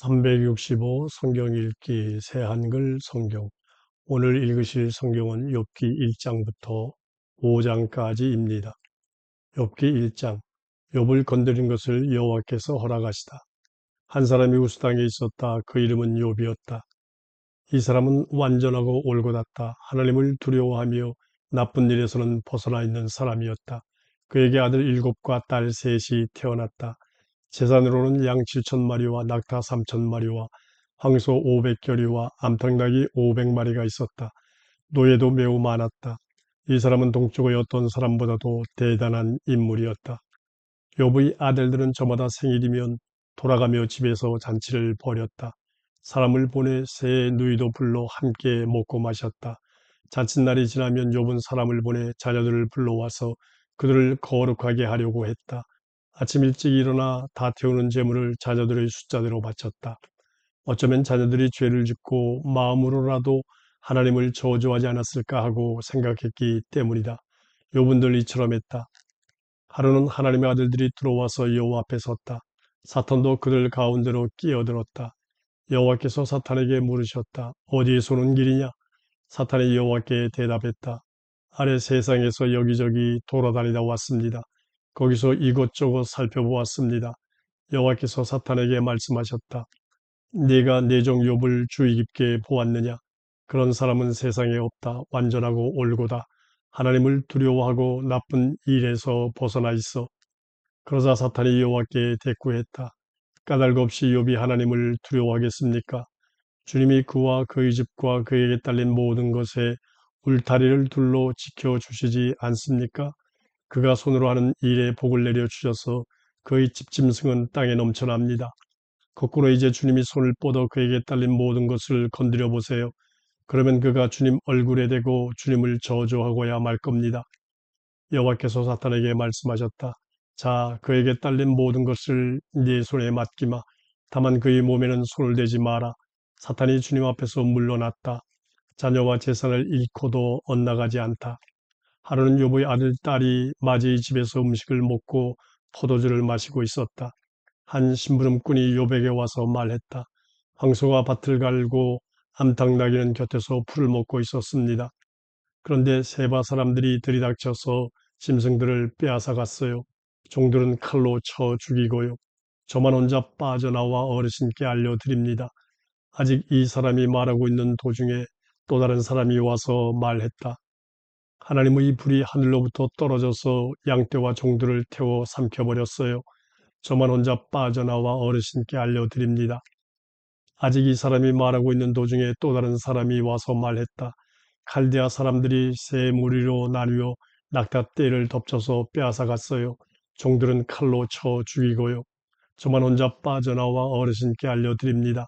365 성경 읽기 새한글 성경. 오늘 읽으실 성경은 욥기 1장부터 5장까지입니다. 욥기 1장. 욥을 건드린 것을 여호와께서 허락하시다. 한 사람이 우스 땅에 있었다. 그 이름은 욥이었다. 이 사람은 완전하고 올곧았다. 하나님을 두려워하며 나쁜 일에서는 벗어나 있는 사람이었다. 그에게 아들 7과 딸 3이 태어났다. 재산으로는 양 7,000마리와 낙타 3,000마리와 황소 500겨리와 암탉나귀 500마리가 있었다. 노예도 매우 많았다. 이 사람은 동쪽의 어떤 사람보다도 대단한 인물이었다. 욥의 아들들은 저마다 생일이면 돌아가며 집에서 잔치를 벌였다. 사람을 보내 새 누이도 불러 함께 먹고 마셨다. 잔칫날이 지나면 욥은 사람을 보내 자녀들을 불러와서 그들을 거룩하게 하려고 했다. 아침 일찍 일어나 다 태우는 제물을 자녀들의 숫자대로 바쳤다. 어쩌면 자녀들이 죄를 짓고 마음으로라도 하나님을 저주하지 않았을까 하고 생각했기 때문이다. 욥은들 이처럼 했다. 하루는 하나님의 아들들이 들어와서 여호와 앞에 섰다. 사탄도 그들 가운데로 끼어들었다. 여호와께서 사탄에게 물으셨다. 어디에서 오는 길이냐? 사탄이 여호와께 대답했다. 아래 세상에서 여기저기 돌아다니다 왔습니다. 거기서 이것저것 살펴보았습니다. 여호와께서 사탄에게 말씀하셨다. 네가 내 종 욥을 주의 깊게 보았느냐? 그런 사람은 세상에 없다. 완전하고 올고다. 하나님을 두려워하고 나쁜 일에서 벗어나 있어. 그러자 사탄이 여호와께 대꾸했다. 까닭 없이 욥이 하나님을 두려워하겠습니까? 주님이 그와 그의 집과 그에게 딸린 모든 것에 울타리를 둘러 지켜주시지 않습니까? 그가 손으로 하는 일에 복을 내려주셔서 그의 집짐승은 땅에 넘쳐납니다. 거꾸로 이제 주님이 손을 뻗어 그에게 딸린 모든 것을 건드려 보세요. 그러면 그가 주님 얼굴에 대고 주님을 저주하고야 말 겁니다. 여호와께서 사탄에게 말씀하셨다. 자, 그에게 딸린 모든 것을 네 손에 맡기마. 다만 그의 몸에는 손을 대지 마라. 사탄이 주님 앞에서 물러났다. 자녀와 재산을 잃고도 엇나가지 않다. 하루는 욥의 아들 딸이 맞이의 집에서 음식을 먹고 포도주를 마시고 있었다. 한 심부름꾼이 욥에게 와서 말했다. 황소가 밭을 갈고 암탉나귀는 곁에서 풀을 먹고 있었습니다. 그런데 세바 사람들이 들이닥쳐서 짐승들을 빼앗아 갔어요. 종들은 칼로 쳐 죽이고요. 저만 혼자 빠져나와 어르신께 알려드립니다. 아직 이 사람이 말하고 있는 도중에 또 다른 사람이 와서 말했다. 하나님의 불이 하늘로부터 떨어져서 양떼와 종들을 태워 삼켜버렸어요. 저만 혼자 빠져나와 어르신께 알려드립니다. 아직 이 사람이 말하고 있는 도중에 또 다른 사람이 와서 말했다. 칼데아 사람들이 세 무리로 나뉘어 낙타떼를 덮쳐서 빼앗아 갔어요. 종들은 칼로 쳐 죽이고요. 저만 혼자 빠져나와 어르신께 알려드립니다.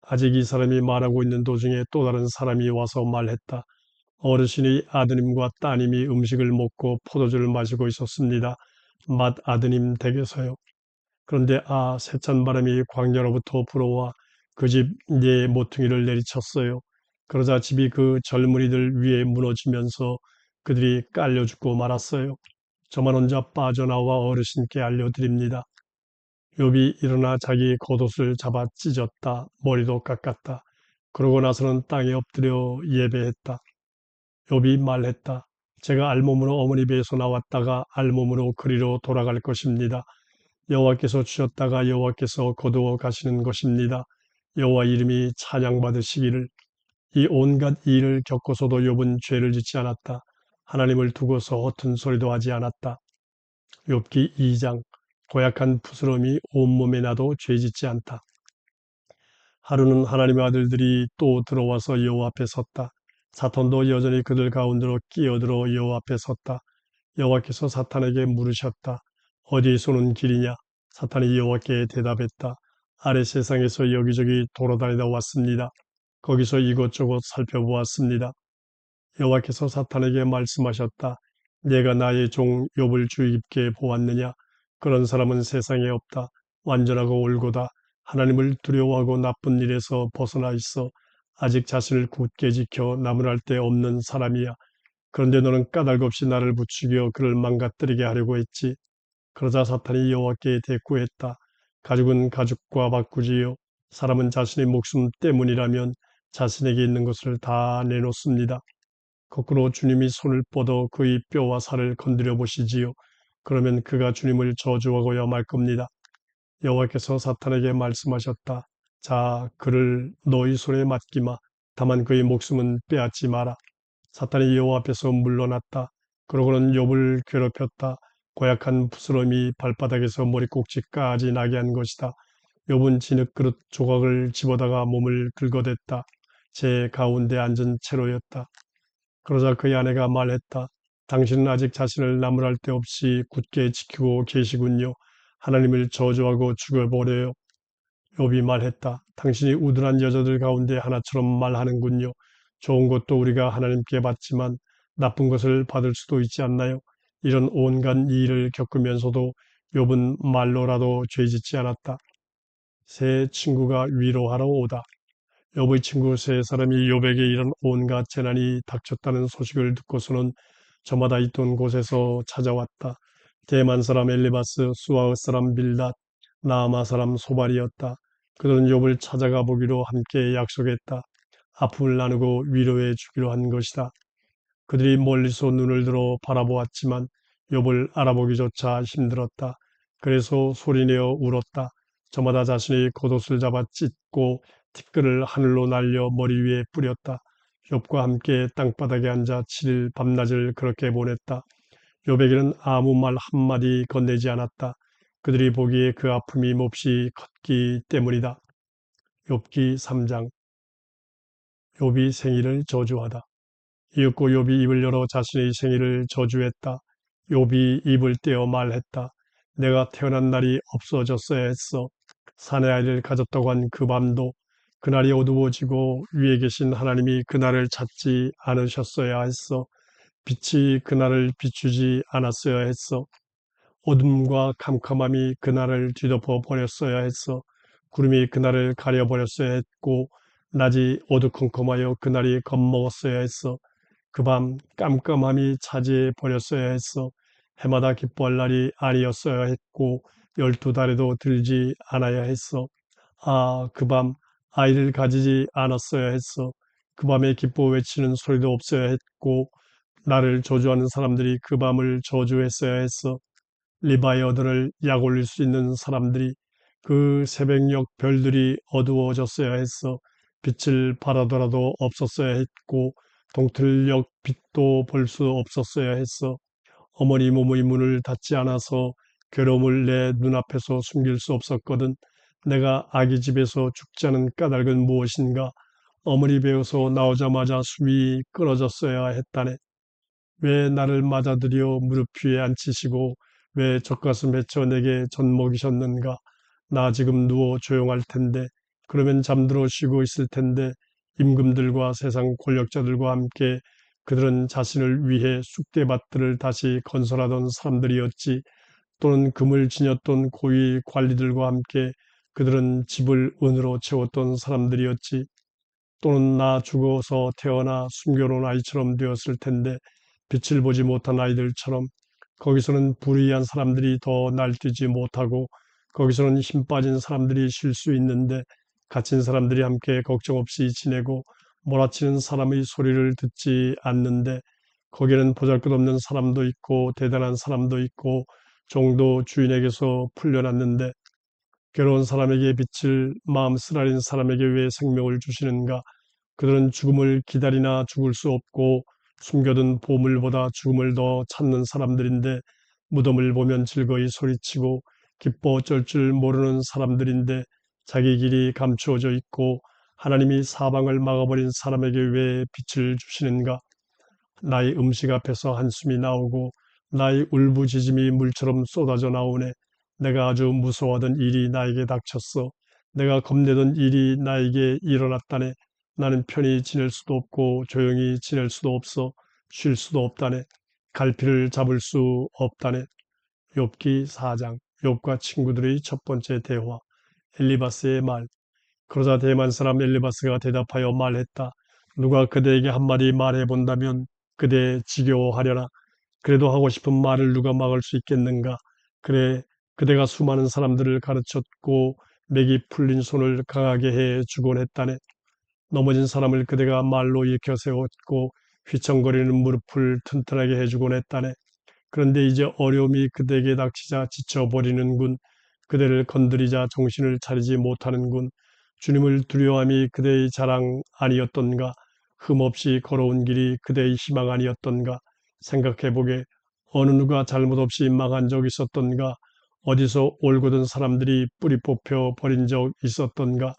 아직 이 사람이 말하고 있는 도중에 또 다른 사람이 와서 말했다. 어르신의 아드님과 따님이 음식을 먹고 포도주를 마시고 있었습니다. 맏아드님 댁에서요. 그런데 세찬 바람이 광야로부터 불어와 그 집 네 모퉁이를 내리쳤어요. 그러자 집이 그 젊은이들 위에 무너지면서 그들이 깔려 죽고 말았어요. 저만 혼자 빠져나와 어르신께 알려드립니다. 욥이 일어나 자기 겉옷을 잡아 찢었다. 머리도 깎았다. 그러고 나서는 땅에 엎드려 예배했다. 욥이 말했다. 제가 알몸으로 어머니 배에서 나왔다가 알몸으로 그리로 돌아갈 것입니다. 여호와께서 주셨다가 여호와께서 거두어 가시는 것입니다. 여호와 이름이 찬양받으시기를. 이 온갖 일을 겪고서도 욥은 죄를 짓지 않았다. 하나님을 두고서 허튼 소리도 하지 않았다. 욥기 2장. 고약한 부스럼이 온몸에 나도 죄 짓지 않다. 하루는 하나님의 아들들이 또 들어와서 여호와 앞에 섰다. 사탄도 여전히 그들 가운데로 끼어들어 여호와 앞에 섰다. 여호와께서 사탄에게 물으셨다. 어디에서 오는 길이냐? 사탄이 여호와께 대답했다. 아래 세상에서 여기저기 돌아다니다 왔습니다. 거기서 이것저것 살펴보았습니다. 여호와께서 사탄에게 말씀하셨다. 내가 나의 종 욥을 주의 깊게 보았느냐? 그런 사람은 세상에 없다. 완전하고 올고다. 하나님을 두려워하고 나쁜 일에서 벗어나 있어. 아직 자신을 굳게 지켜 나무랄 데 없는 사람이야. 그런데 너는 까닭 없이 나를 부추겨 그를 망가뜨리게 하려고 했지. 그러자 사탄이 여호와께 대꾸했다. 가죽은 가죽과 바꾸지요. 사람은 자신의 목숨 때문이라면 자신에게 있는 것을 다 내놓습니다. 거꾸로 주님이 손을 뻗어 그의 뼈와 살을 건드려 보시지요. 그러면 그가 주님을 저주하고야 말 겁니다. 여호와께서 사탄에게 말씀하셨다. 자, 그를 너희 손에 맡기마. 다만 그의 목숨은 빼앗지 마라. 사탄이 여호와 앞에서 물러났다. 그러고는 욥을 괴롭혔다. 고약한 부스럼이 발바닥에서 머리꼭지까지 나게 한 것이다. 욥은 진흙그릇 조각을 집어다가 몸을 긁어댔다. 제 가운데 앉은 채로였다. 그러자 그의 아내가 말했다. 당신은 아직 자신을 나무랄 데 없이 굳게 지키고 계시군요. 하나님을 저주하고 죽여버려요. 욥이 말했다. 당신이 우둔한 여자들 가운데 하나처럼 말하는군요. 좋은 것도 우리가 하나님께 받지만 나쁜 것을 받을 수도 있지 않나요? 이런 온갖 일을 겪으면서도 욥은 말로라도 죄짓지 않았다. 새 친구가 위로하러 오다. 욥의 친구 세 사람이 욥에게 이런 온갖 재난이 닥쳤다는 소식을 듣고서는 저마다 있던 곳에서 찾아왔다. 대만 사람 엘리바스, 수아의 사람 빌닷, 나아마 사람 소발이었다. 그들은 욥을 찾아가 보기로 함께 약속했다. 아픔을 나누고 위로해 주기로 한 것이다. 그들이 멀리서 눈을 들어 바라보았지만 욥을 알아보기조차 힘들었다. 그래서 소리내어 울었다. 저마다 자신의 겉옷을 잡아 찢고 티끌을 하늘로 날려 머리 위에 뿌렸다. 욥과 함께 땅바닥에 앉아 7일 밤낮을 그렇게 보냈다. 욥에게는 아무 말 한마디 건네지 않았다. 그들이 보기에 그 아픔이 몹시 컸기 때문이다. 욥기 3장. 욥이 생일을 저주하다. 이윽고 욥이 입을 열어 자신의 생일을 저주했다. 욥이 입을 떼어 말했다. 내가 태어난 날이 없어졌어야 했어. 사내 아이를 가졌다고 한 그 밤도 그날이 어두워지고 위에 계신 하나님이 그날을 찾지 않으셨어야 했어. 빛이 그날을 비추지 않았어야 했어. 어둠과 캄캄함이 그날을 뒤덮어 버렸어야 했어. 구름이 그날을 가려버렸어야 했고 낮이 어두컴컴하여 그날이 겁먹었어야 했어. 그 밤 깜깜함이 차지해 버렸어야 했어. 해마다 기뻐할 날이 아니었어야 했고 12달에도 들지 않아야 했어. 아, 그 밤 아이를 가지지 않았어야 했어. 그 밤에 기뻐 외치는 소리도 없어야 했고 나를 저주하는 사람들이 그 밤을 저주했어야 했어. 리바이어들을 약올릴 수 있는 사람들이 그 새벽녘 별들이 어두워졌어야 했어. 빛을 발하더라도 없었어야 했고 동틀녘 빛도 볼 수 없었어야 했어. 어머니 몸의 문을 닫지 않아서 괴로움을 내 눈앞에서 숨길 수 없었거든. 내가 아기 집에서 죽지 않은 까닭은 무엇인가? 어머니 배에서 나오자마자 숨이 끊어졌어야 했다네. 왜 나를 맞아들여 무릎 위에 앉히시고 왜 젖가슴 헤쳐 내게 젖 먹이셨는가? 나 지금 누워 조용할 텐데 그러면 잠들어 쉬고 있을 텐데 임금들과 세상 권력자들과 함께 그들은 자신을 위해 쑥대밭들을 다시 건설하던 사람들이었지. 또는 금을 지녔던 고위 관리들과 함께 그들은 집을 은으로 채웠던 사람들이었지. 또는 나 죽어서 태어나 숨겨놓은 아이처럼 되었을 텐데 빛을 보지 못한 아이들처럼 거기서는 불의한 사람들이 더 날뛰지 못하고 거기서는 힘 빠진 사람들이 쉴 수 있는데 갇힌 사람들이 함께 걱정 없이 지내고 몰아치는 사람의 소리를 듣지 않는데 거기에는 보잘것없는 사람도 있고 대단한 사람도 있고 종도 주인에게서 풀려났는데 괴로운 사람에게 빛을 마음 쓰라린 사람에게 왜 생명을 주시는가? 그들은 죽음을 기다리나 죽을 수 없고 숨겨둔 보물보다 죽음을 더 찾는 사람들인데 무덤을 보면 즐거이 소리치고 기뻐 어쩔 줄 모르는 사람들인데 자기 길이 감추어져 있고 하나님이 사방을 막아버린 사람에게 왜 빛을 주시는가? 나의 음식 앞에서 한숨이 나오고 나의 울부짖음이 물처럼 쏟아져 나오네. 내가 아주 무서워하던 일이 나에게 닥쳤어. 내가 겁내던 일이 나에게 일어났다네. 나는 편히 지낼 수도 없고 조용히 지낼 수도 없어. 쉴 수도 없다네. 갈피를 잡을 수 없다네. 욥기 4장. 욥과 친구들의 첫 번째 대화. 엘리바스의 말. 그러자 대만 사람 엘리바스가 대답하여 말했다. 누가 그대에게 한마디 말해본다면 그대 지겨워하려나. 그래도 하고 싶은 말을 누가 막을 수 있겠는가. 그래, 그대가 수많은 사람들을 가르쳤고 맥이 풀린 손을 강하게 해 주곤 했다네. 넘어진 사람을 그대가 말로 일으켜 세웠고 휘청거리는 무릎을 튼튼하게 해주곤 했다네. 그런데 이제 어려움이 그대에게 닥치자 지쳐버리는군. 그대를 건드리자 정신을 차리지 못하는군. 주님을 두려워함이 그대의 자랑 아니었던가? 흠없이 걸어온 길이 그대의 희망 아니었던가? 생각해보게. 어느 누가 잘못 없이 망한 적 있었던가? 어디서 올곧은 사람들이 뿌리 뽑혀 버린 적 있었던가?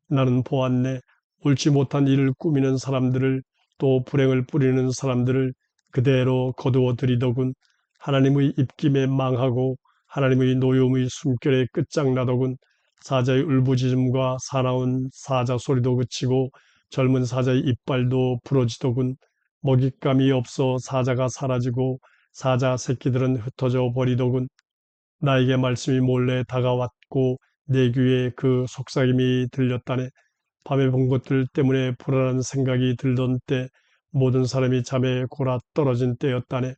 나는 보았네. 옳지 못한 일을 꾸미는 사람들을, 또 불행을 뿌리는 사람들을 그대로 거두어 들이더군. 하나님의 입김에 망하고 하나님의 노여움의 숨결에 끝장나더군. 사자의 울부짖음과 사나운 사자 소리도 그치고 젊은 사자의 이빨도 부러지더군. 먹잇감이 없어 사자가 사라지고 사자 새끼들은 흩어져 버리더군. 나에게 말씀이 몰래 다가왔고 내 귀에 그 속삭임이 들렸다네. 밤에 본 것들 때문에 불안한 생각이 들던 때, 모든 사람이 잠에 골아 떨어진 때였다네.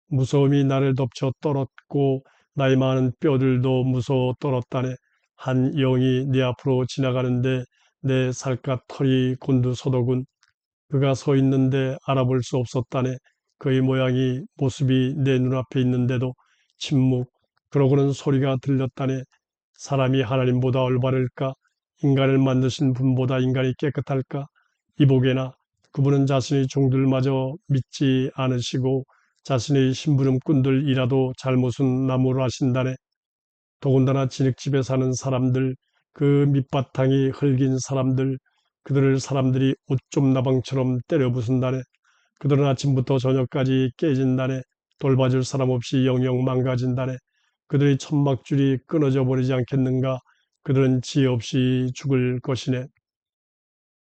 무서움이 나를 덮쳐 떨었고 나이 많은 뼈들도 무서워 떨었다네. 한 영이 내 앞으로 지나가는데 내 살갗 털이 곤두서더군. 그가 서 있는데 알아볼 수 없었다네. 그의 모양이, 모습이 내 눈앞에 있는데도 침묵, 그러고는 소리가 들렸다네. 사람이 하나님보다 올바를까? 인간을 만드신 분보다 인간이 깨끗할까? 이보게나 그분은 자신의 종들마저 믿지 않으시고 자신의 심부름꾼들이라도 잘못은 나무라신다네. 더군다나 진흙집에 사는 사람들, 그 밑바탕이 흙인 사람들, 그들을 사람들이 옷좀 나방처럼 때려 부순다네. 그들은 아침부터 저녁까지 깨진다네. 돌봐줄 사람 없이 영영 망가진다네. 그들의 천막줄이 끊어져 버리지 않겠는가? 그들은 지혜 없이 죽을 것이네.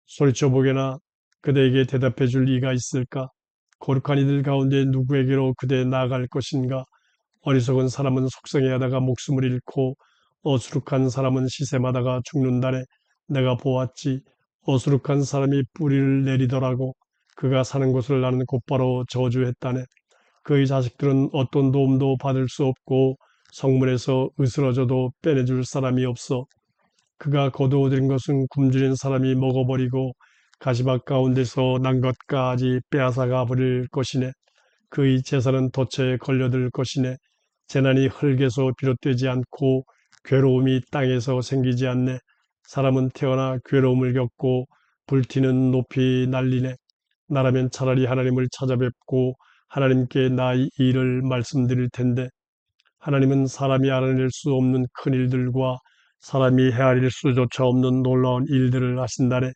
소리쳐 보게나 그대에게 대답해 줄 이가 있을까? 거룩한 이들 가운데 누구에게로 그대 나아갈 것인가? 어리석은 사람은 속성해하다가 목숨을 잃고 어수룩한 사람은 시샘하다가 죽는다네. 내가 보았지. 어수룩한 사람이 뿌리를 내리더라고. 그가 사는 곳을 나는 곧바로 저주했다네. 그의 자식들은 어떤 도움도 받을 수 없고 성문에서 으스러져도 빼내줄 사람이 없어. 그가 거두어들인 것은 굶주린 사람이 먹어버리고 가시밭 가운데서 난 것까지 빼앗아가 버릴 것이네. 그의 재산은 덫에 걸려들 것이네. 재난이 흙에서 비롯되지 않고 괴로움이 땅에서 생기지 않네. 사람은 태어나 괴로움을 겪고 불티는 높이 날리네. 나라면 차라리 하나님을 찾아뵙고 하나님께 나의 일을 말씀드릴 텐데, 하나님은 사람이 알아낼 수 없는 큰 일들과 사람이 헤아릴 수조차 없는 놀라운 일들을 하신다네.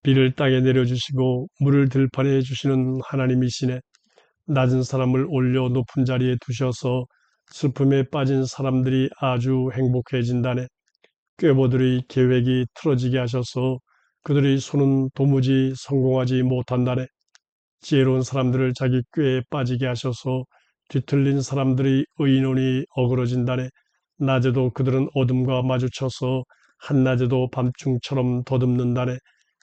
비를 땅에 내려주시고 물을 들판에 주시는 하나님이시네. 낮은 사람을 올려 높은 자리에 두셔서 슬픔에 빠진 사람들이 아주 행복해진다네. 꾀보들의 계획이 틀어지게 하셔서 그들의 손은 도무지 성공하지 못한다네. 지혜로운 사람들을 자기 꾀에 빠지게 하셔서 뒤틀린 사람들의 의논이 어그러진다네. 낮에도 그들은 어둠과 마주쳐서 한낮에도 밤중처럼 더듬는다네.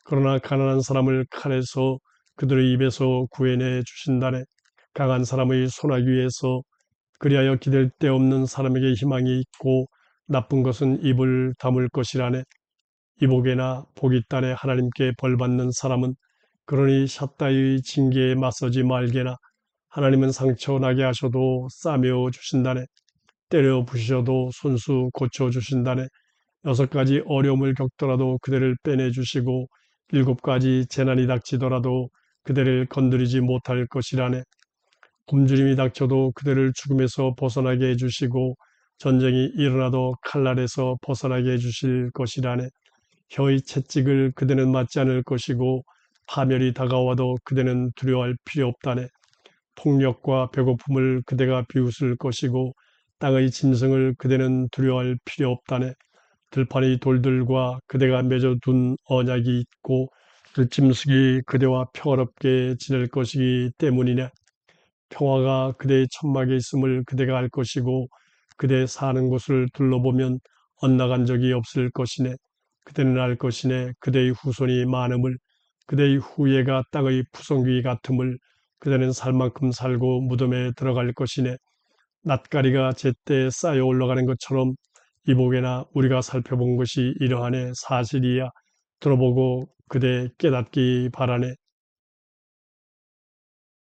그러나 가난한 사람을 칼에서 그들의 입에서 구해내 주신다네. 강한 사람의 소나기에서, 그리하여 기댈 데 없는 사람에게 희망이 있고 나쁜 것은 입을 다물 것이라네. 이복에나 복이 딸에 하나님께 벌받는 사람은, 그러니 샷다의 징계에 맞서지 말게나. 하나님은 상처 나게 하셔도 싸매어 주신다네. 때려 부시셔도 손수 고쳐 주신다네. 6가지 어려움을 겪더라도 그대를 빼내 주시고 7가지 재난이 닥치더라도 그대를 건드리지 못할 것이라네. 굶주림이 닥쳐도 그대를 죽음에서 벗어나게 해주시고 전쟁이 일어나도 칼날에서 벗어나게 해주실 것이라네. 혀의 채찍을 그대는 맞지 않을 것이고 파멸이 다가와도 그대는 두려워할 필요 없다네. 폭력과 배고픔을 그대가 비웃을 것이고 땅의 짐승을 그대는 두려워할 필요 없다네. 들판의 돌들과 그대가 맺어둔 언약이 있고 들짐승이 그대와 평화롭게 지낼 것이기 때문이네. 평화가 그대의 천막에 있음을 그대가 알 것이고 그대 사는 곳을 둘러보면 엇나간 적이 없을 것이네. 그대는 알 것이네. 그대의 후손이 많음을, 그대의 후예가 땅의 푸성귀 같음을, 그대는 살 만큼 살고 무덤에 들어갈 것이네. 낫가리가 제때 쌓여 올라가는 것처럼 이복에나 우리가 살펴본 것이 이러하네 사실이야 들어보고 그대 깨닫기 바라네.